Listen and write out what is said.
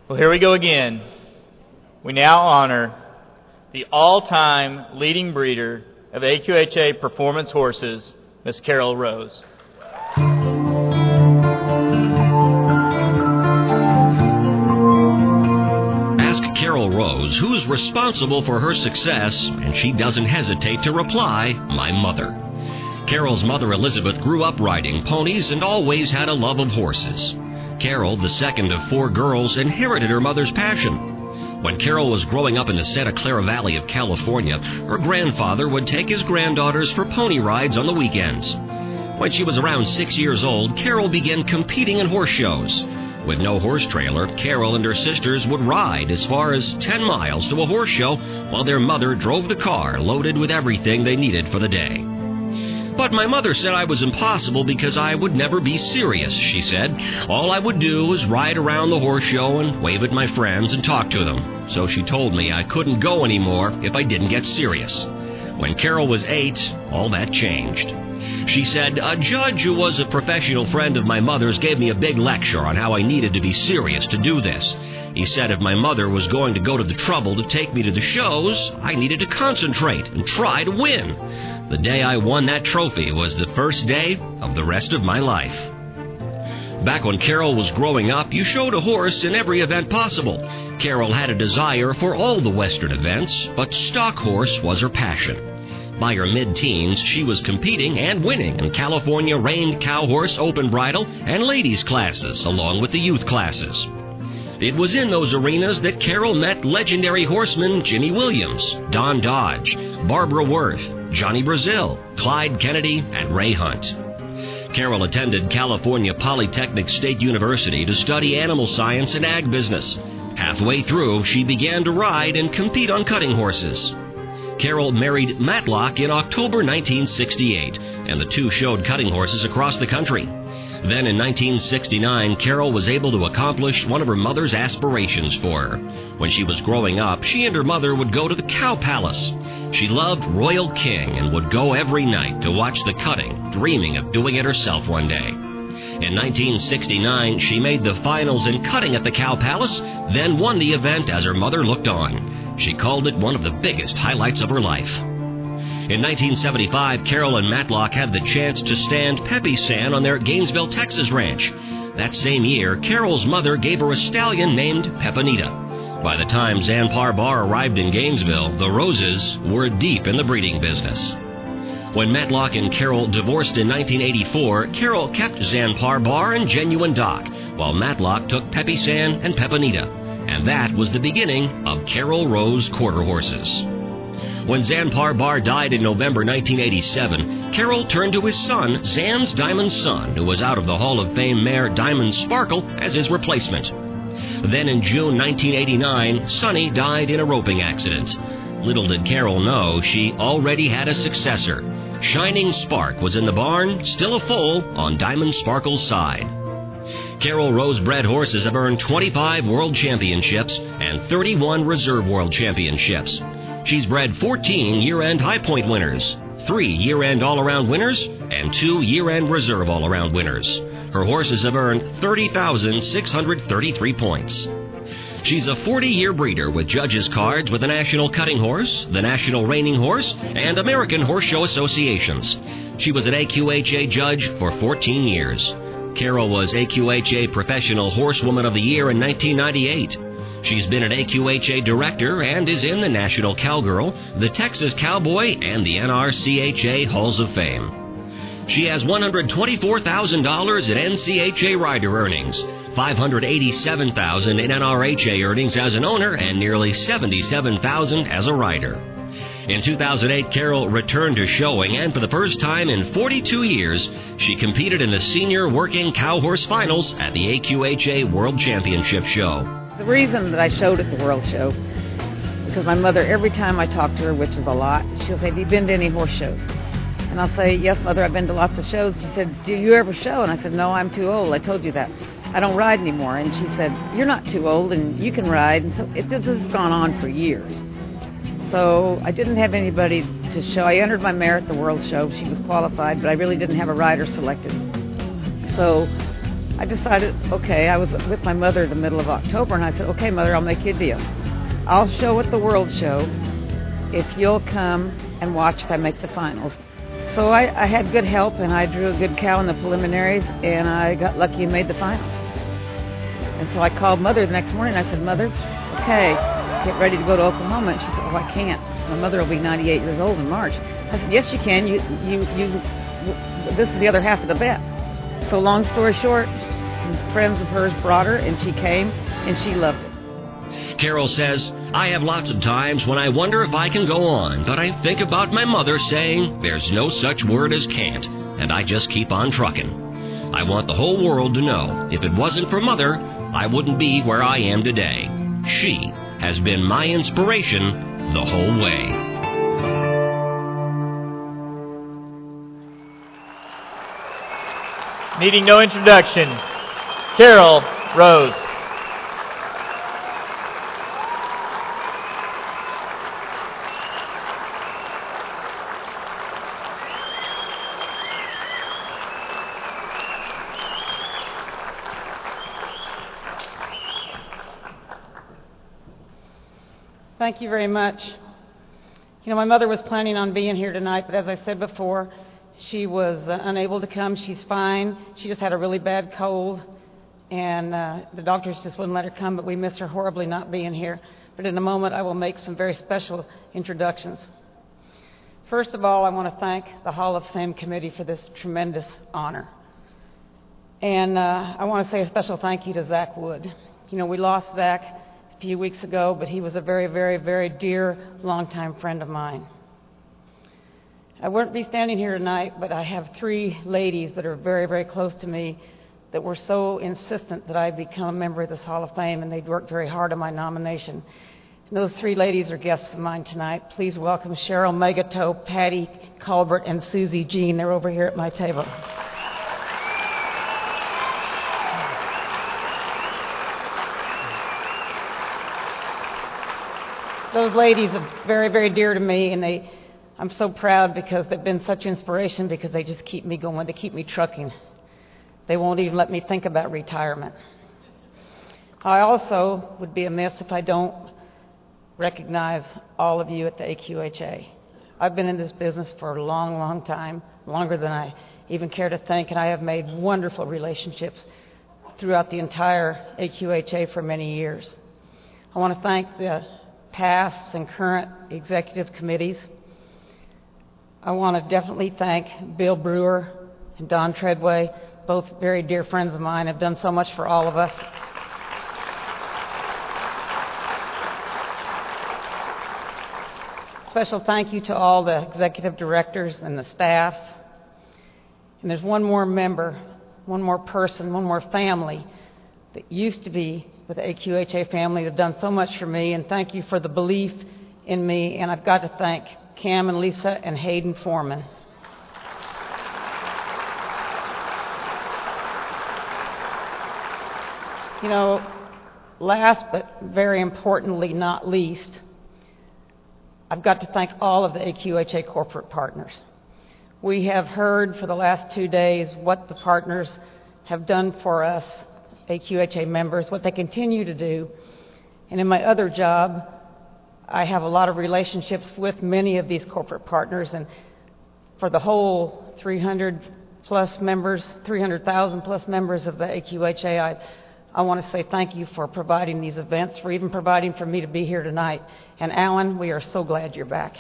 Well, here we go again. We now honor the all-time leading breeder of AQHA performance horses, Miss Carol Rose. Ask Carol Rose who's responsible for her success, and she doesn't hesitate to reply, my mother. Carol's mother, Elizabeth, grew up riding ponies and always had a love of horses. Carol, the second of 4 girls, inherited her mother's passion. When Carol was growing up in the Santa Clara Valley of California, her grandfather would take his granddaughters for pony rides on the weekends. When she was around 6 years old, Carol began competing in horse shows. With no horse trailer, Carol and her sisters would ride as far as 10 miles to a horse show while their mother drove the car loaded with everything they needed for the day. But my mother said I was impossible because I would never be serious, she said. All I would do was ride around the horse show and wave at my friends and talk to them. So she told me I couldn't go anymore if I didn't get serious. When Carol was 8, all that changed. She said, a judge who was a professional friend of my mother's gave me a big lecture on how I needed to be serious to do this. He said if my mother was going to go to the trouble to take me to the shows, I needed to concentrate and try to win. The day I won that trophy was the first day of the rest of my life. Back when Carol was growing up, you showed a horse in every event possible. Carol had a desire for all the Western events, but stock horse was her passion. By her mid-teens, she was competing and winning in California reined cow horse open bridle and ladies classes, along with the youth classes. It was in those arenas that Carol met legendary horsemen Jimmy Williams, Don Dodge, Barbara Worth, Johnny Brazil, Clyde Kennedy, and Ray Hunt. Carol attended California Polytechnic State University to study animal science and ag business. Halfway through, she began to ride and compete on cutting horses. Carol married Matlock in October 1968, and the two showed cutting horses across the country. Then in 1969, Carol was able to accomplish one of her mother's aspirations for her. When she was growing up, she and her mother would go to the Cow Palace. She loved Royal King and would go every night to watch the cutting, dreaming of doing it herself one day. In 1969, she made the finals in cutting at the Cow Palace, then won the event as her mother looked on. She called it one of the biggest highlights of her life. In 1975, Carol and Matlock had the chance to stand Peppy San on their Gainesville, Texas ranch. That same year, Carol's mother gave her a stallion named Pepinita. By the time Zanpar Bar arrived in Gainesville, the Roses were deep in the breeding business. When Matlock and Carol divorced in 1984, Carol kept Zanpar Bar and Genuine Doc, while Matlock took Peppy San and Pepinita. And that was the beginning of Carol Rose Quarter Horses. When Zanpar Bar died in November 1987, Carol turned to his son, Zan's Diamond Son, who was out of the Hall of Fame mare Diamond Sparkle, as his replacement. Then in June 1989, Sonny died in a roping accident. Little did Carol know she already had a successor. Shining Spark was in the barn, still a foal, on Diamond Sparkle's side. Carol Rose bred horses have earned 25 World Championships and 31 Reserve World Championships. She's bred 14 year-end High Point winners, 3 year-end all-around winners, and 2 year-end Reserve all-around winners. Her horses have earned 30,633 points. She's a 40-year breeder with judges' cards with the National Cutting Horse, the National Reining Horse, and American Horse Show Associations. She was an AQHA judge for 14 years. Carol was AQHA Professional Horsewoman of the Year in 1998. She's been an AQHA director and is in the National Cowgirl, the Texas Cowboy, and the NRCHA Halls of Fame. She has $124,000 in NCHA rider earnings, $587,000 in NRHA earnings as an owner, and nearly $77,000 as a rider. In 2008, Carol returned to showing, and for the first time in 42 years, she competed in the Senior Working Cow Horse Finals at the AQHA World Championship Show. The reason that I showed at the World Show, because my mother, every time I talk to her, which is a lot, she'll say, have you been to any horse shows? And I'll say, yes, Mother, I've been to lots of shows. She said, do you ever show? And I said, no, I'm too old. I told you that. I don't ride anymore. And she said, you're not too old, and you can ride. And so this has gone on for years. So I didn't have anybody to show. I entered my mare at the World Show. She was qualified, but I really didn't have a rider selected. So I decided, okay, I was with my mother in the middle of October, and I said, okay, Mother, I'll make you a deal. I'll show at the World Show if you'll come and watch if I make the finals. So I had good help, and I drew a good cow in the preliminaries, and I got lucky and made the finals. And so I called Mother the next morning, and I said, Mother, okay, get ready to go to Oklahoma. And she said, oh, I can't. My mother will be 98 years old in March. I said, yes, you can. This is the other half of the bet. So long story short, some friends of hers brought her, and she came, and she loved it. Carol says, I have lots of times when I wonder if I can go on, but I think about my mother saying there's no such word as can't, and I just keep on trucking. I want the whole world to know if it wasn't for Mother, I wouldn't be where I am today. She has been my inspiration the whole way. Needing no introduction, Carol Rose. Thank you very much. You know, my mother was planning on being here tonight, but as I said before, she was unable to come. She's fine. She just had a really bad cold, and the doctors just wouldn't let her come, but we miss her horribly not being here. But in a moment, I will make some very special introductions. First of all, I want to thank the Hall of Fame committee for this tremendous honor. And I want to say a special thank you to Zach Wood. You know, we lost Zach a few weeks ago, but he was a very, very, very dear, longtime friend of mine. I wouldn't be standing here tonight, but I have three ladies that are very, very close to me that were so insistent that I become a member of this Hall of Fame, and they'd worked very hard on my nomination. And those three ladies are guests of mine tonight. Please welcome Cheryl Megatoe, Patty Colbert, and Susie Jean. They're over here at my table. Those ladies are very, very dear to me, and I'm so proud because they've been such inspiration because they just keep me going. They keep me trucking. They won't even let me think about retirement. I also would be amiss if I don't recognize all of you at the AQHA. I've been in this business for a long, long time, longer than I even care to think, and I have made wonderful relationships throughout the entire AQHA for many years. I want to thank the past and current executive committees. I want to definitely thank Bill Brewer and Don Treadway, both very dear friends of mine, have done so much for all of us. Special thank you to all the executive directors and the staff. And there's one more member, one more person, one more family that used to be with the AQHA family that have done so much for me, and thank you for the belief in me. And I've got to thank Cam and Lisa and Hayden Foreman. You know, last but very importantly not least, I've got to thank all of the AQHA corporate partners. We have heard for the last 2 days what the partners have done for us, AQHA members, what they continue to do. And in my other job, I have a lot of relationships with many of these corporate partners, and for the whole 300,000+ members of the AQHA, I want to say thank you for providing these events, for even providing for me to be here tonight. And Alan, we are so glad you're back.